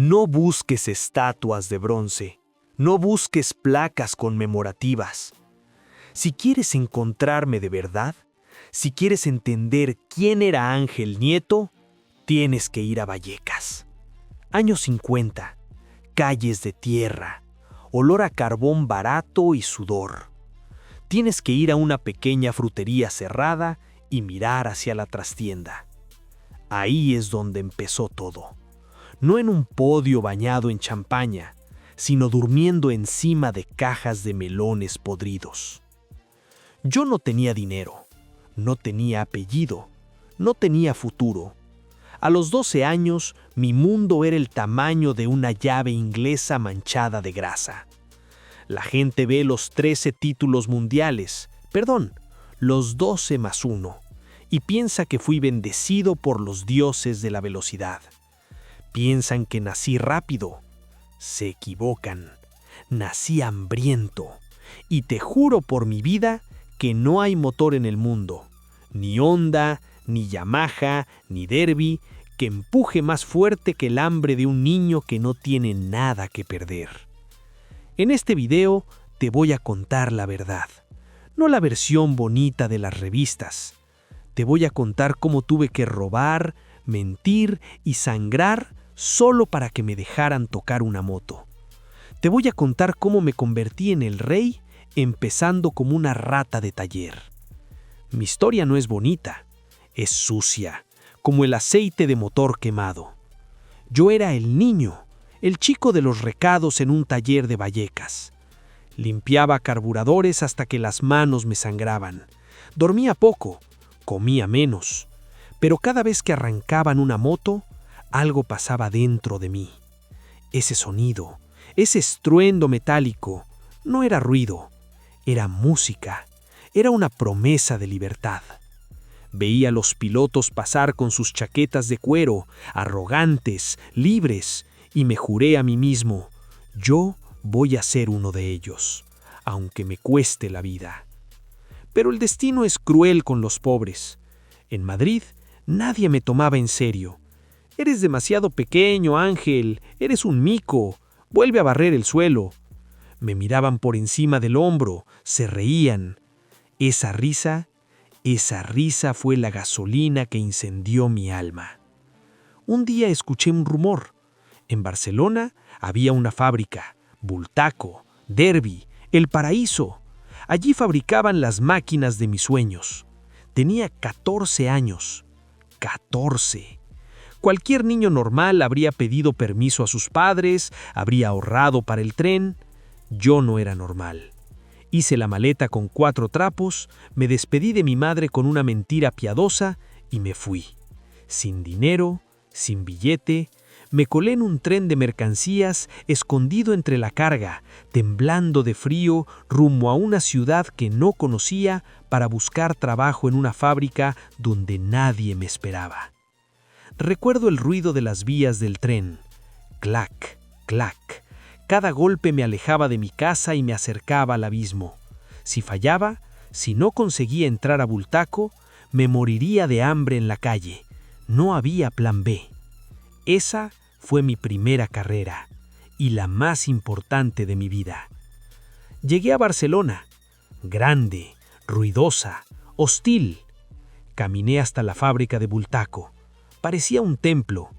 No busques estatuas de bronce, no busques placas conmemorativas. Si quieres encontrarme de verdad, si quieres entender quién era Ángel Nieto, tienes que ir a Vallecas. Años 50, calles de tierra, olor a carbón barato y sudor. Tienes que ir a una pequeña frutería cerrada y mirar hacia la trastienda. Ahí es donde empezó todo. No en un podio bañado en champaña, sino durmiendo encima de cajas de melones podridos. Yo no tenía dinero, no tenía apellido, no tenía futuro. A los 12 años, mi mundo era el tamaño de una llave inglesa manchada de grasa. La gente ve los 13 títulos mundiales, los 12 más 1, y piensa que fui bendecido por los dioses de la velocidad. Piensan que nací rápido. Se equivocan. Nací hambriento. Y te juro por mi vida que no hay motor en el mundo, ni Honda, ni Yamaha, ni Derby, que empuje más fuerte que el hambre de un niño que no tiene nada que perder. En este video te voy a contar la verdad, no la versión bonita de las revistas. Te voy a contar cómo tuve que robar, mentir y sangrar solo para que me dejaran tocar una moto. Te voy a contar cómo me convertí en el rey empezando como una rata de taller. Mi historia no es bonita, es sucia, como el aceite de motor quemado. Yo era el niño, el chico de los recados en un taller de Vallecas. Limpiaba carburadores hasta que las manos me sangraban. Dormía poco, comía menos, pero cada vez que arrancaban una moto, algo pasaba dentro de mí. Ese sonido, ese estruendo metálico, no era ruido, era música, era una promesa de libertad. Veía a los pilotos pasar con sus chaquetas de cuero, arrogantes, libres, y me juré a mí mismo, yo voy a ser uno de ellos, aunque me cueste la vida. Pero el destino es cruel con los pobres. En Madrid, nadie me tomaba en serio. Eres demasiado pequeño, Ángel, eres un mico, vuelve a barrer el suelo. Me miraban por encima del hombro, se reían. Esa risa fue la gasolina que incendió mi alma. Un día escuché un rumor. En Barcelona había una fábrica, Bultaco, Derby, El Paraíso. Allí fabricaban las máquinas de mis sueños. Tenía 14 años. 14. Cualquier niño normal habría pedido permiso a sus padres, habría ahorrado para el tren. Yo no era normal. Hice la maleta con 4 trapos, me despedí de mi madre con una mentira piadosa y me fui. Sin dinero, sin billete, me colé en un tren de mercancías escondido entre la carga, temblando de frío rumbo a una ciudad que no conocía para buscar trabajo en una fábrica donde nadie me esperaba. Recuerdo el ruido de las vías del tren. Clac, clac. Cada golpe me alejaba de mi casa y me acercaba al abismo. Si fallaba, si no conseguía entrar a Bultaco, me moriría de hambre en la calle. No había plan B. Esa fue mi primera carrera y la más importante de mi vida. Llegué a Barcelona, grande, ruidosa, hostil. Caminé hasta la fábrica de Bultaco. Parecía un templo.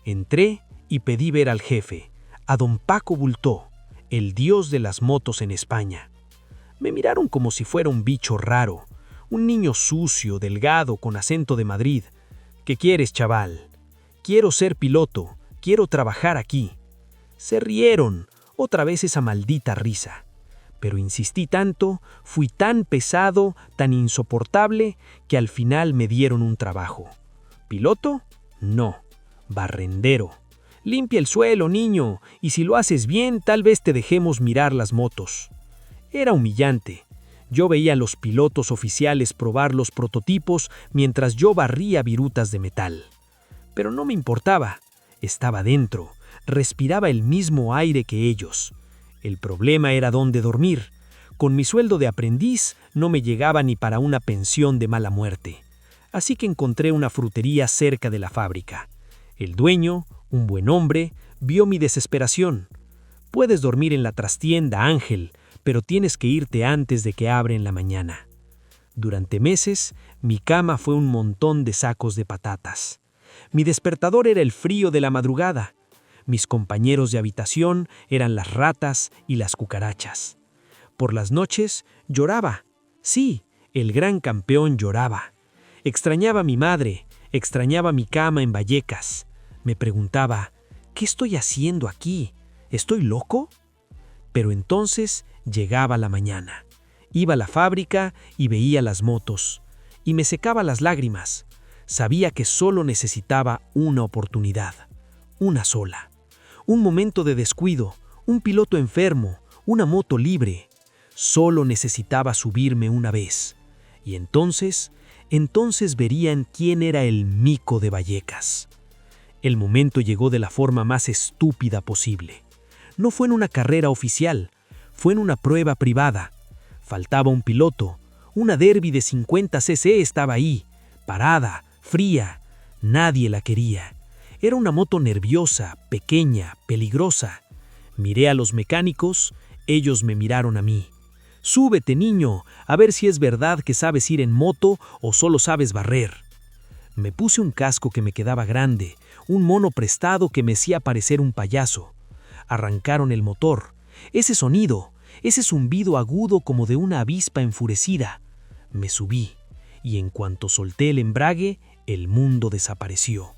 Entré y pedí ver al jefe, a don Paco Bultó, el dios de las motos en España. Me miraron como si fuera un bicho raro, un niño sucio, delgado, con acento de Madrid. ¿Qué quieres, chaval? Quiero ser piloto, quiero trabajar aquí. Se rieron, otra vez esa maldita risa. Pero insistí tanto, fui tan pesado, tan insoportable, que al final me dieron un trabajo. ¿Piloto? No, barrendero. Limpia el suelo, niño, y si lo haces bien, tal vez te dejemos mirar las motos. Era humillante. Yo veía a los pilotos oficiales probar los prototipos mientras yo barría virutas de metal. Pero no me importaba. Estaba dentro. Respiraba el mismo aire que ellos. El problema era dónde dormir. Con mi sueldo de aprendiz no me llegaba ni para una pensión de mala muerte. Así que encontré una frutería cerca de la fábrica. El dueño, un buen hombre, Vio mi desesperación. Puedes dormir en la trastienda, Ángel, pero tienes que irte antes de que abra en la mañana. Durante meses, mi cama fue un montón de sacos de patatas. Mi despertador era el frío de la madrugada. Mis compañeros de habitación eran las ratas y las cucarachas. Por las noches lloraba. Sí, el gran campeón lloraba. Extrañaba a mi madre, extrañaba mi cama en Vallecas. Me preguntaba, ¿qué estoy haciendo aquí? ¿Estoy loco? Pero entonces llegaba la mañana. Iba a la fábrica y veía las motos. Y me secaba las lágrimas. Sabía que solo necesitaba una oportunidad. Una sola. Un momento de descuido, un piloto enfermo, una moto libre. Solo necesitaba subirme una vez. Y entonces verían quién era el mico de Vallecas. El momento llegó de la forma más estúpida posible. No fue en una carrera oficial, fue en una prueba privada. Faltaba un piloto. Una Derby de 50 cc estaba ahí, parada, fría. Nadie la quería. Era una moto nerviosa, pequeña, peligrosa. Miré a los mecánicos, ellos me miraron a mí. «Súbete, niño, a ver si es verdad que sabes ir en moto o solo sabes barrer». Me puse un casco que me quedaba grande, un mono prestado que me hacía parecer un payaso. Arrancaron el motor. Ese sonido, ese zumbido agudo como de una avispa enfurecida. Me subí, y en cuanto solté el embrague, el mundo desapareció.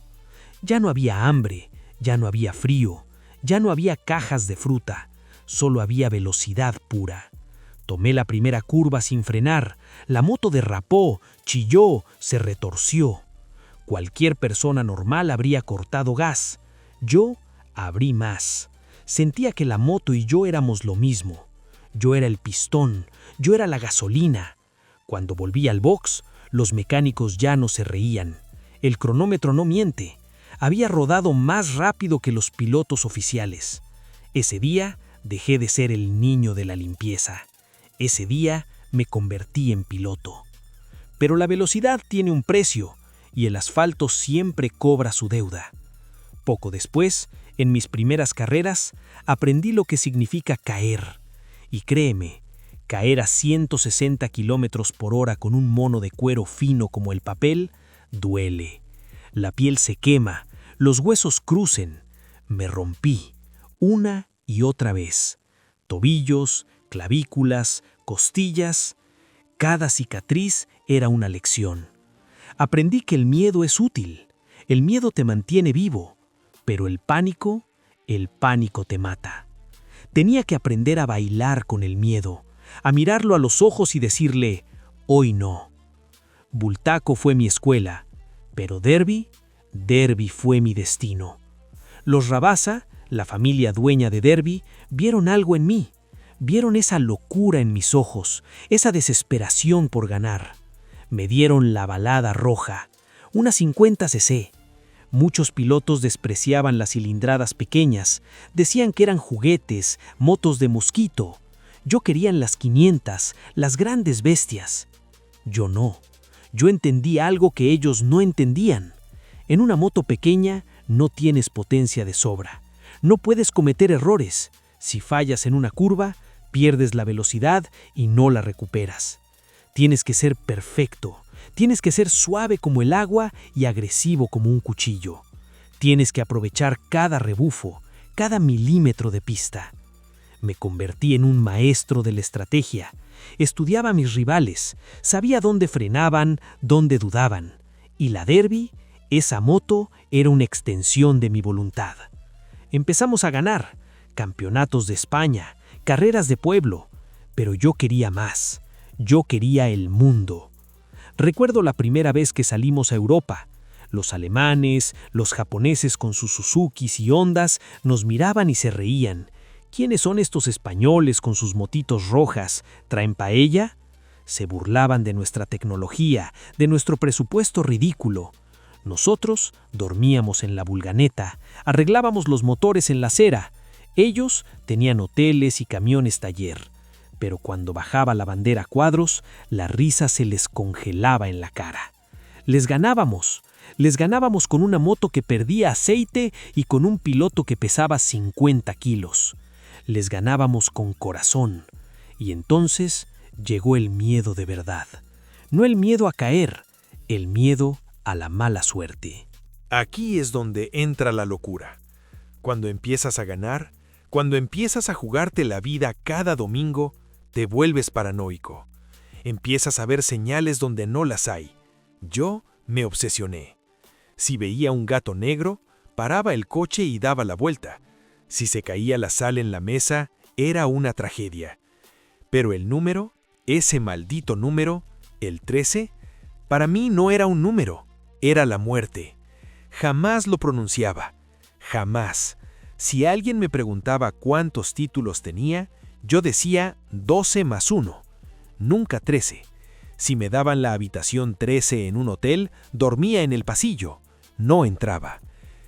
Ya no había hambre, ya no había frío, ya no había cajas de fruta, solo había velocidad pura. Tomé la primera curva sin frenar, la moto derrapó, chilló, se retorció. Cualquier persona normal habría cortado gas. Yo abrí más. Sentía que la moto y yo éramos lo mismo. Yo era el pistón, yo era la gasolina. Cuando volví al box, los mecánicos ya no se reían. El cronómetro no miente. Había rodado más rápido que los pilotos oficiales. Ese día dejé de ser el niño de la limpieza. Ese día me convertí en piloto. Pero la velocidad tiene un precio y el asfalto siempre cobra su deuda. Poco después, en mis primeras carreras, aprendí lo que significa caer. Y créeme, caer a 160 km/h con un mono de cuero fino como el papel, duele. La piel se quema, los huesos crucen. Me rompí, una y otra vez. Tobillos, clavículas, costillas. Cada cicatriz era una lección. Aprendí que el miedo es útil. El miedo te mantiene vivo, pero el pánico te mata. Tenía que aprender a bailar con el miedo, a mirarlo a los ojos y decirle, hoy no. Bultaco fue mi escuela, pero Derby fue mi destino. Los Rabasa, la familia dueña de Derby, vieron algo en mí. Vieron esa locura en mis ojos, esa desesperación por ganar. Me dieron la balada roja, una 50 cc. Muchos pilotos despreciaban las cilindradas pequeñas, decían que eran juguetes, motos de mosquito. Yo quería las 500, las grandes bestias. Yo no. Yo entendí algo que ellos no entendían. En una moto pequeña no tienes potencia de sobra. No puedes cometer errores. Si fallas en una curva, pierdes la velocidad y no la recuperas. Tienes que ser perfecto. Tienes que ser suave como el agua y agresivo como un cuchillo. Tienes que aprovechar cada rebufo, cada milímetro de pista. Me convertí en un maestro de la estrategia. Estudiaba a mis rivales, sabía dónde frenaban, dónde dudaban. Y la Derby, esa moto, era una extensión de mi voluntad. Empezamos a ganar, campeonatos de España, carreras de pueblo, pero yo quería más. Yo quería el mundo. Recuerdo la primera vez que salimos a Europa. Los alemanes, los japoneses con sus Suzukis y Hondas nos miraban y se reían. ¿Quiénes son estos españoles con sus motitos rojas? ¿Traen paella? Se burlaban de nuestra tecnología, de nuestro presupuesto ridículo. Nosotros dormíamos en la Vulganeta, arreglábamos los motores en la acera. Ellos tenían hoteles y camiones taller. Pero cuando bajaba la bandera a cuadros, la risa se les congelaba en la cara. Les ganábamos, Les ganábamos con una moto que perdía aceite y con un piloto que pesaba 50 kilos. Les ganábamos con corazón. Y entonces llegó el miedo de verdad. No el miedo a caer, el miedo a la mala suerte. Aquí es donde entra la locura. Cuando empiezas a ganar, cuando empiezas a jugarte la vida cada domingo, te vuelves paranoico. Empiezas a ver señales donde no las hay. Yo me obsesioné. Si veía un gato negro, paraba el coche y daba la vuelta. Si se caía la sal en la mesa, era una tragedia. Pero el número, ese maldito número, el 13, para mí no era un número, era la muerte. Jamás lo pronunciaba, jamás. Si alguien me preguntaba cuántos títulos tenía, yo decía 12 más 1, nunca 13. Si me daban la habitación 13 en un hotel, dormía en el pasillo, no entraba.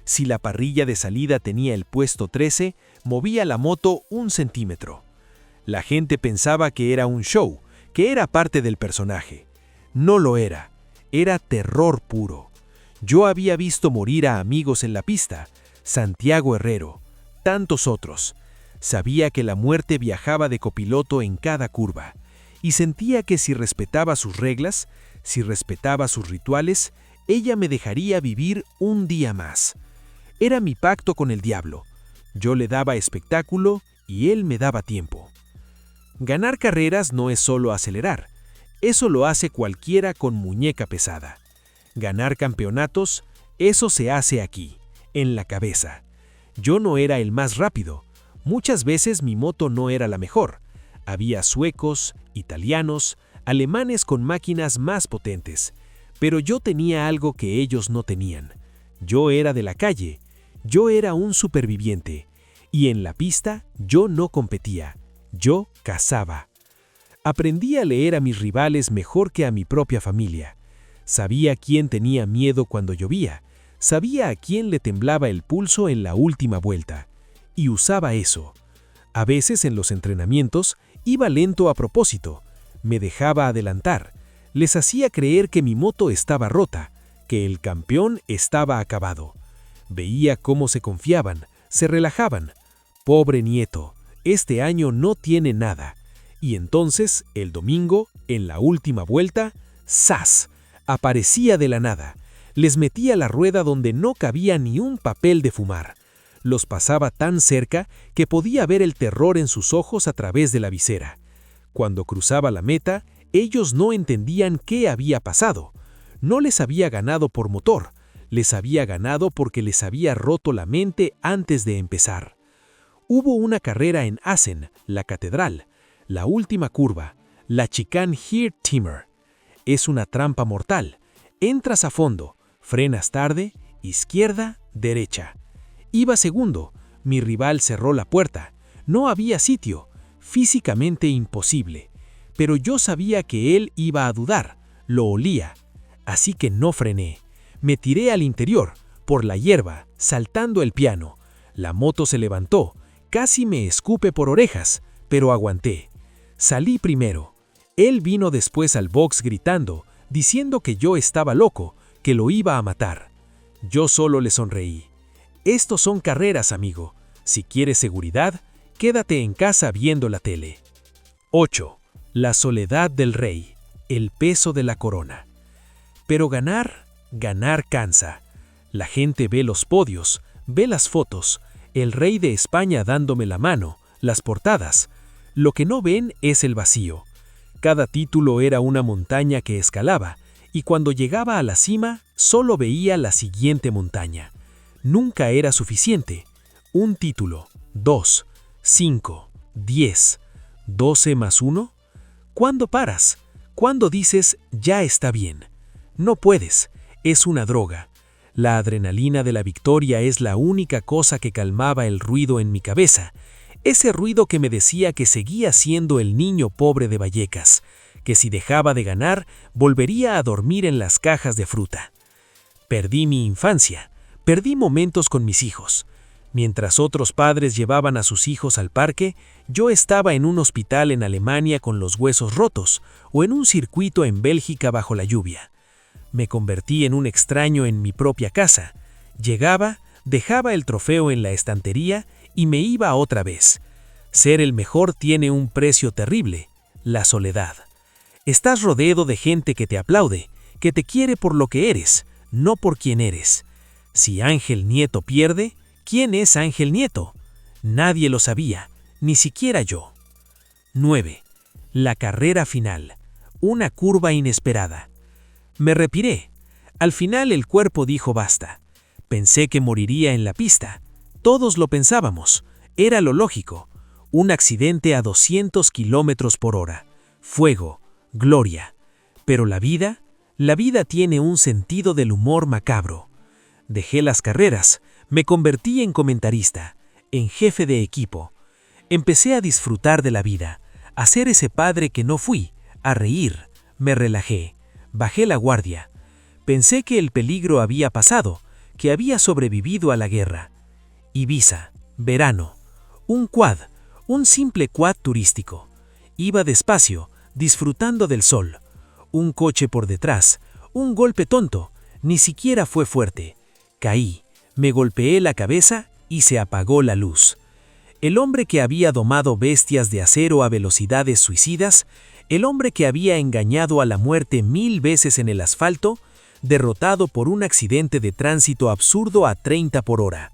Si la parrilla de salida tenía el puesto 13, movía la moto 1 centímetro. La gente pensaba que era un show, que era parte del personaje. No lo era, era terror puro. Yo había visto morir a amigos en la pista, Santiago Herrero, tantos otros. Sabía que la muerte viajaba de copiloto en cada curva, y sentía que si respetaba sus reglas, si respetaba sus rituales, ella me dejaría vivir un día más. Era mi pacto con el diablo. Yo le daba espectáculo y él me daba tiempo. Ganar carreras no es solo acelerar. Eso lo hace cualquiera con muñeca pesada. Ganar campeonatos, eso se hace aquí, en la cabeza. Yo no era el más rápido. Muchas veces mi moto no era la mejor. Había suecos, italianos, alemanes con máquinas más potentes. Pero yo tenía algo que ellos no tenían. Yo era de la calle. Yo era un superviviente. Y en la pista yo no competía. Yo cazaba. Aprendí a leer a mis rivales mejor que a mi propia familia. Sabía quién tenía miedo cuando llovía. Sabía a quién le temblaba el pulso en la última vuelta. Y usaba eso. A veces en los entrenamientos iba lento a propósito. Me dejaba adelantar. Les hacía creer que mi moto estaba rota, que el campeón estaba acabado. Veía cómo se confiaban, se relajaban. Pobre nieto, este año no tiene nada. Y entonces, el domingo, en la última vuelta, ¡zas! Aparecía de la nada. Les metía la rueda donde no cabía ni un papel de fumar. Los pasaba tan cerca que podía ver el terror en sus ojos a través de la visera. Cuando cruzaba la meta, ellos no entendían qué había pasado. No les había ganado por motor, les había ganado porque les había roto la mente antes de empezar. Hubo una carrera en Assen, la catedral, la última curva, la Chicane Hertimer. Es una trampa mortal. Entras a fondo, frenas tarde, izquierda, derecha. Iba segundo, mi rival cerró la puerta. No había sitio, físicamente imposible. Pero yo sabía que él iba a dudar, lo olía. Así que no frené. Me tiré al interior, por la hierba, saltando el piano. La moto se levantó, casi me escupe por orejas, pero aguanté. Salí primero. Él vino después al box gritando, diciendo que yo estaba loco, que lo iba a matar. Yo solo le sonreí. Estos son carreras, amigo. Si quieres seguridad, quédate en casa viendo la tele. 8. La soledad del rey, el peso de la corona. Pero ganar cansa. La gente ve los podios, ve las fotos, el rey de España dándome la mano, las portadas. Lo que no ven es el vacío. Cada título era una montaña que escalaba, y cuando llegaba a la cima, solo veía la siguiente montaña. Nunca era suficiente. Un título, 2, 5, 10, 12 más 1. ¿Cuándo paras? ¿Cuándo dices, ya está bien? No puedes, es una droga. La adrenalina de la victoria es la única cosa que calmaba el ruido en mi cabeza. Ese ruido que me decía que seguía siendo el niño pobre de Vallecas, que si dejaba de ganar, volvería a dormir en las cajas de fruta. Perdí mi infancia, perdí momentos con mis hijos. Mientras otros padres llevaban a sus hijos al parque, yo estaba en un hospital en Alemania con los huesos rotos, o en un circuito en Bélgica bajo la lluvia. Me convertí en un extraño en mi propia casa. Llegaba, dejaba el trofeo en la estantería y me iba otra vez. Ser el mejor tiene un precio terrible: la soledad. Estás rodeado de gente que te aplaude, que te quiere por lo que eres, no por quién eres. Si Ángel Nieto pierde, ¿quién es Ángel Nieto? Nadie lo sabía, ni siquiera yo. 9. La carrera final. Una curva inesperada. Me retiré. Al final el cuerpo dijo basta. Pensé que moriría en la pista. Todos lo pensábamos. Era lo lógico. Un accidente a 200 kilómetros por hora. Fuego, gloria. Pero la vida tiene un sentido del humor macabro. Dejé las carreras, me convertí en comentarista, en jefe de equipo. Empecé a disfrutar de la vida, a ser ese padre que no fui, a reír. Me relajé, bajé la guardia. Pensé que el peligro había pasado, que había sobrevivido a la guerra. Ibiza, verano, un simple quad turístico. Iba despacio, disfrutando del sol. Un coche por detrás, un golpe tonto, ni siquiera fue fuerte. Caí, me golpeé la cabeza y se apagó la luz. El hombre que había domado bestias de acero a velocidades suicidas, el hombre que había engañado a la muerte 1000 veces en el asfalto, derrotado por un accidente de tránsito absurdo a 30 por hora.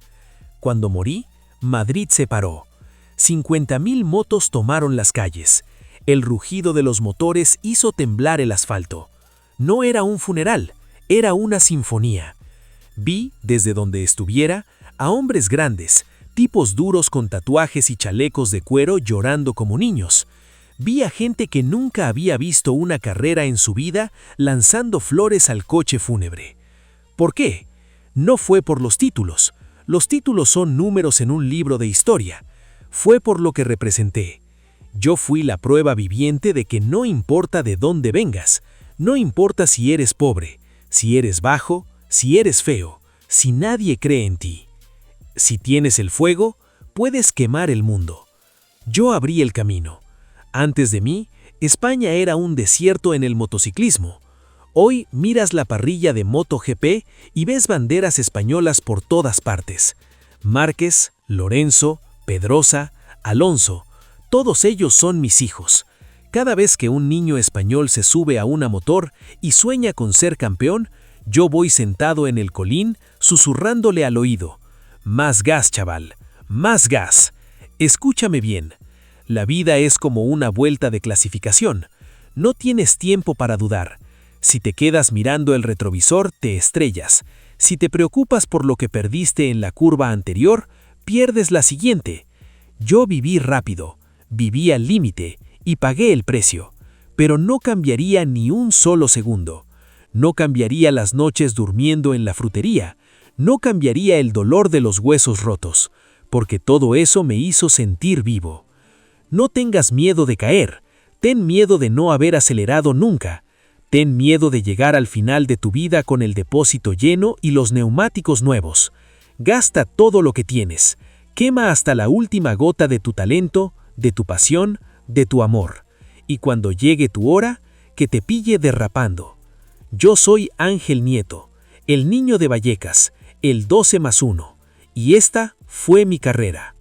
Cuando morí, Madrid se paró. 50.000 motos tomaron las calles. El rugido de los motores hizo temblar el asfalto. No era un funeral, era una sinfonía. Vi, desde donde estuviera, a hombres grandes, tipos duros con tatuajes y chalecos de cuero llorando como niños. Vi a gente que nunca había visto una carrera en su vida lanzando flores al coche fúnebre. ¿Por qué? No fue por los títulos. Los títulos son números en un libro de historia. Fue por lo que representé. Yo fui la prueba viviente de que no importa de dónde vengas, no importa si eres pobre, si eres bajo, si eres feo, si nadie cree en ti. Si tienes el fuego, puedes quemar el mundo. Yo abrí el camino. Antes de mí, España era un desierto en el motociclismo. Hoy miras la parrilla de MotoGP y ves banderas españolas por todas partes. Márquez, Lorenzo, Pedrosa, Alonso, todos ellos son mis hijos. Cada vez que un niño español se sube a una motor y sueña con ser campeón, yo voy sentado en el colín susurrándole al oído: más gas, chaval, más gas. Escúchame bien. La vida es como una vuelta de clasificación. No tienes tiempo para dudar. Si te quedas mirando el retrovisor, te estrellas. Si te preocupas por lo que perdiste en la curva anterior, pierdes la siguiente. Yo viví rápido, viví al límite y pagué el precio, pero no cambiaría ni un solo segundo. No cambiaría las noches durmiendo en la frutería, no cambiaría el dolor de los huesos rotos, porque todo eso me hizo sentir vivo. No tengas miedo de caer, ten miedo de no haber acelerado nunca. Ten miedo de llegar al final de tu vida con el depósito lleno y los neumáticos nuevos. Gasta todo lo que tienes. Quema hasta la última gota de tu talento, de tu pasión, de tu amor. Y cuando llegue tu hora, que te pille derrapando. Yo soy Ángel Nieto, el niño de Vallecas, el 12+1, y esta fue mi carrera.